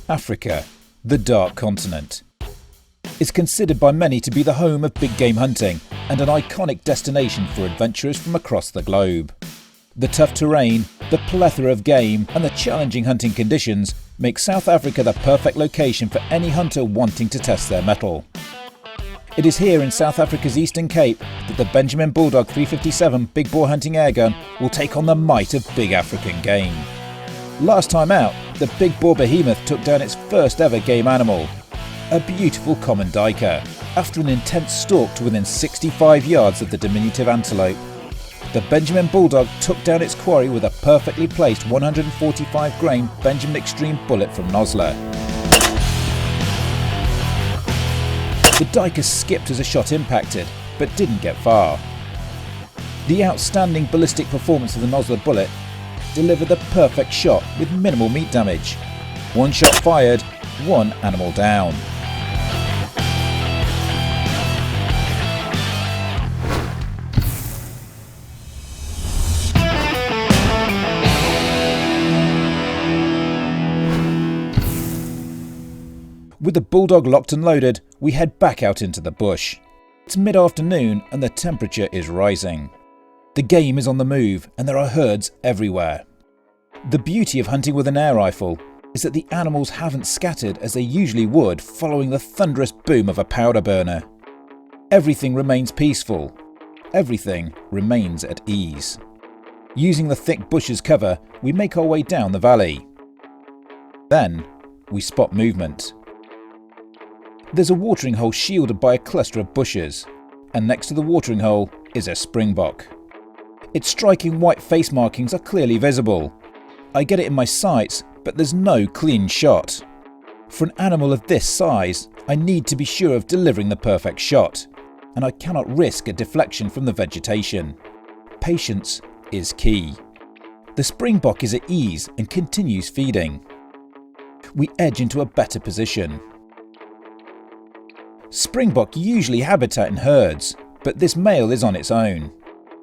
Africa, the Dark Continent, is considered by many to be the home of big game hunting and an iconic destination for adventurers from across the globe. The tough terrain, the plethora of game and the challenging hunting conditions make South Africa the perfect location for any hunter wanting to test their mettle. It is here in South Africa's Eastern Cape that the Benjamin Bulldog 357 big boar hunting airgun will take on the might of big African game. Last time out, the big boar behemoth took down its first ever game animal, a beautiful common duiker, after an intense stalk to within 65 yards of the diminutive antelope. The Benjamin Bulldog took down its quarry with a perfectly placed 145 grain Benjamin Extreme bullet from Nosler. The duiker skipped as a shot impacted, but didn't get far. The outstanding ballistic performance of the Nosler bullet delivered the perfect shot with minimal meat damage. One shot fired, one animal down. With the Bulldog locked and loaded, we head back out into the bush. It's mid-afternoon and the temperature is rising. The game is on the move and there are herds everywhere. The beauty of hunting with an air rifle is that the animals haven't scattered as they usually would following the thunderous boom of a powder burner. Everything remains peaceful. Everything remains at ease. Using the thick bush as cover, we make our way down the valley. Then, we spot movement. There's a watering hole shielded by a cluster of bushes, and next to the watering hole is a springbok. Its striking white face markings are clearly visible. I get it in my sights, but there's no clean shot. For an animal of this size, I need to be sure of delivering the perfect shot, and I cannot risk a deflection from the vegetation. Patience is key. The springbok is at ease and continues feeding. We edge into a better position. Springbok usually habitat in herds, but this male is on its own.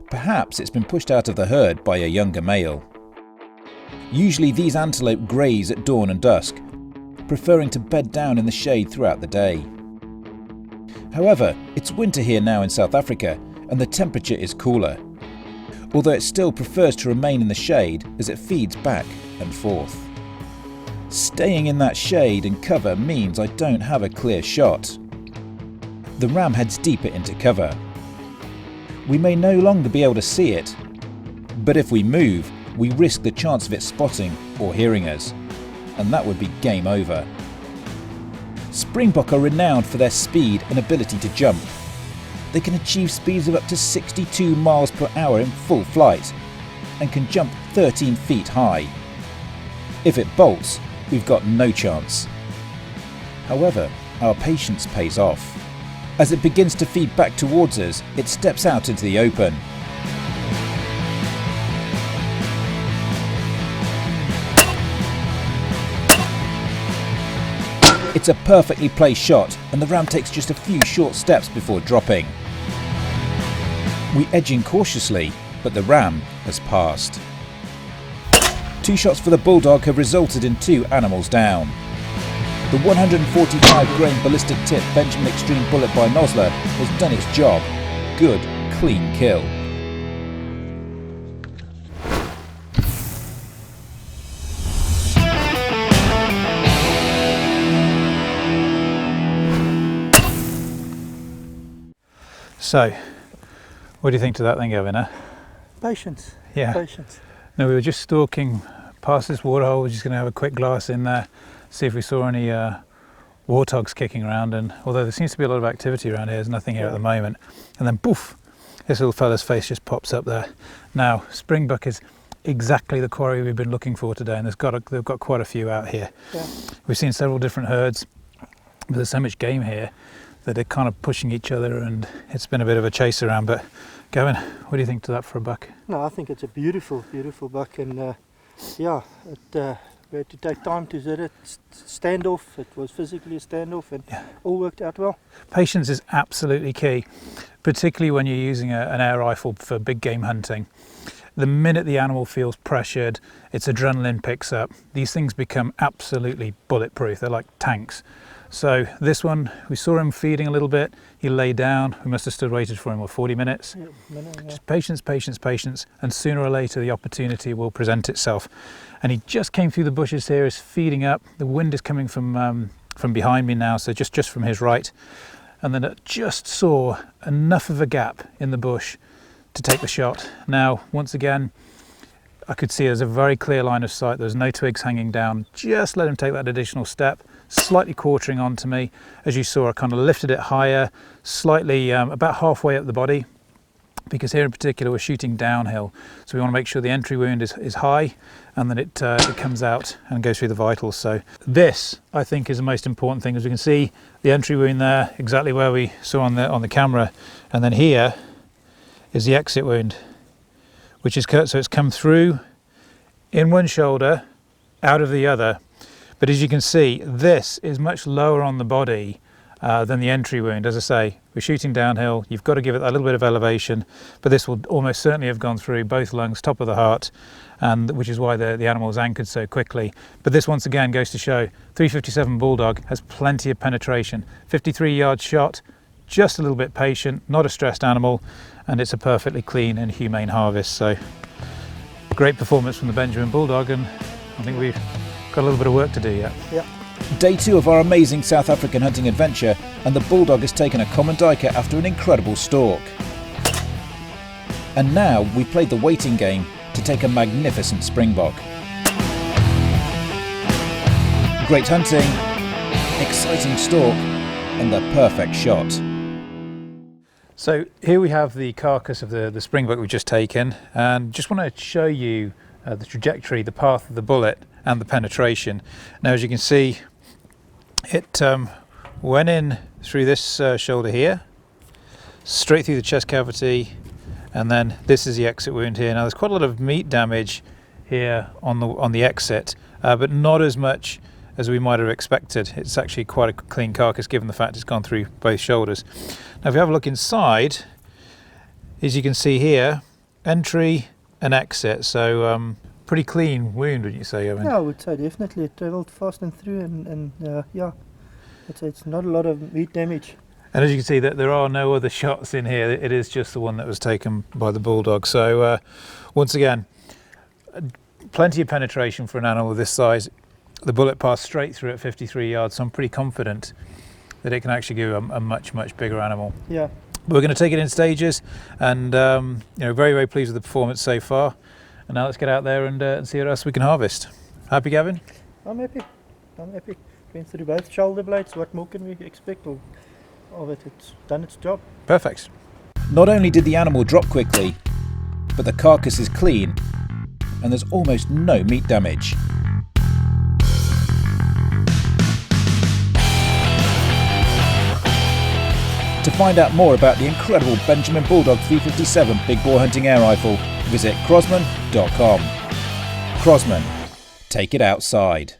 Perhaps it's been pushed out of the herd by a younger male. Usually these antelope graze at dawn and dusk, preferring to bed down in the shade throughout the day. However, it's winter here now in South Africa and the temperature is cooler, although it still prefers to remain in the shade as it feeds back and forth. Staying in that shade and cover means I don't have a clear shot. The ram heads deeper into cover. We may no longer be able to see it, but if we move, we risk the chance of it spotting or hearing us, and that would be game over. Springbok are renowned for their speed and ability to jump. They can achieve speeds of up to 62 miles per hour in full flight, and can jump 13 feet high. If it bolts, we've got no chance. However, our patience pays off. As it begins to feed back towards us, it steps out into the open. It's a perfectly placed shot and the ram takes just a few short steps before dropping. We edge in cautiously, but the ram has passed. 2 shots for the Bulldog have resulted in 2 animals down. The 145 grain ballistic tip Benjamin Extreme bullet by Nosler has done its job. Good, clean kill. So, what do you think to that thing, Gavin? Patience. Yeah. Patience. No, we were just stalking past this waterhole. We're just going to have a quick glass in there, see if we saw any warthogs kicking around. And although there seems to be a lot of activity around here, there's nothing here at the moment. And then poof, this little fella's face just pops up there. Now, springbok is exactly the quarry we've been looking for today, and they've got quite a few out here. Yeah. We've seen several different herds, but there's so much game here that they're kind of pushing each other, and it's been a bit of a chase around. But Gavin, what do you think to that for a buck? No, I think it's a beautiful, beautiful buck, and yeah, we had to take time to set it, standoff. It was physically a standoff, and all worked out well. Patience is absolutely key, particularly when you're using an air rifle for big game hunting. The minute the animal feels pressured, its adrenaline picks up. These things become absolutely bulletproof. They're like tanks. So this one, we saw him feeding a little bit. He lay down. We must have stood waited for him for 40 minutes. Yeah. Just patience, patience, patience, and sooner or later the opportunity will present itself. And he just came through the bushes here, is feeding up. The wind is coming from behind me now, so just from his right. And then it just saw enough of a gap in the bush to take the shot. Now, once again, I could see there's a very clear line of sight. There's no twigs hanging down. Just let him take that additional step, slightly quartering onto me. As you saw, I kind of lifted it higher, slightly about halfway up the body, because here in particular we're shooting downhill. So we want to make sure the entry wound is high, and then it comes out and goes through the vitals. So this, I think, is the most important thing. As we can see, the entry wound there, exactly where we saw on the camera, and then here is the exit wound, which is cut, so it's come through in one shoulder, out of the other. But as you can see, this is much lower on the body than the entry wound. As I say, we're shooting downhill, you've got to give it a little bit of elevation, but this will almost certainly have gone through both lungs, top of the heart, and which is why the animal is anchored so quickly. But this once again goes to show 357 Bulldog has plenty of penetration. 53-yard shot, just a little bit patient, not a stressed animal, and it's a perfectly clean and humane harvest. So great performance from the Benjamin Bulldog, and I think we've got a little bit of work to do yet. Yeah. Day 2 of our amazing South African hunting adventure, and the Bulldog has taken a common diker after an incredible stalk. And now we've played the waiting game to take a magnificent Springbok. Great hunting, exciting stalk, and the perfect shot. So here we have the carcass of the Springbok we've just taken, and just want to show you the trajectory, the path of the bullet and the penetration. Now, as you can see, it went in through this shoulder here, straight through the chest cavity, and then this is the exit wound here. Now there's quite a lot of meat damage here on the exit, but not as much as we might have expected. It's actually quite a clean carcass given the fact it's gone through both shoulders. Now if you have a look inside, as you can see here, entry and exit, so pretty clean wound, would you say, Owen? Yeah, I would say definitely. It travelled fast and through, and yeah, I'd say it's not a lot of meat damage. And as you can see, that there are no other shots in here. It is just the one that was taken by the Bulldog. So once again, plenty of penetration for an animal of this size. The bullet passed straight through at 53 yards, so I'm pretty confident that it can actually give a much, much bigger animal. Yeah. But we're going to take it in stages, and very, very pleased with the performance so far. And now let's get out there and see what else we can harvest. Happy, Gavin? I'm happy. Went through both shoulder blades. What more can we expect of it? It's done its job. Perfect. Not only did the animal drop quickly, but the carcass is clean and there's almost no meat damage. To find out more about the incredible Benjamin Bulldog 357 Big Boar Hunting Air Rifle, visit crosman.com. Crosman, take it outside.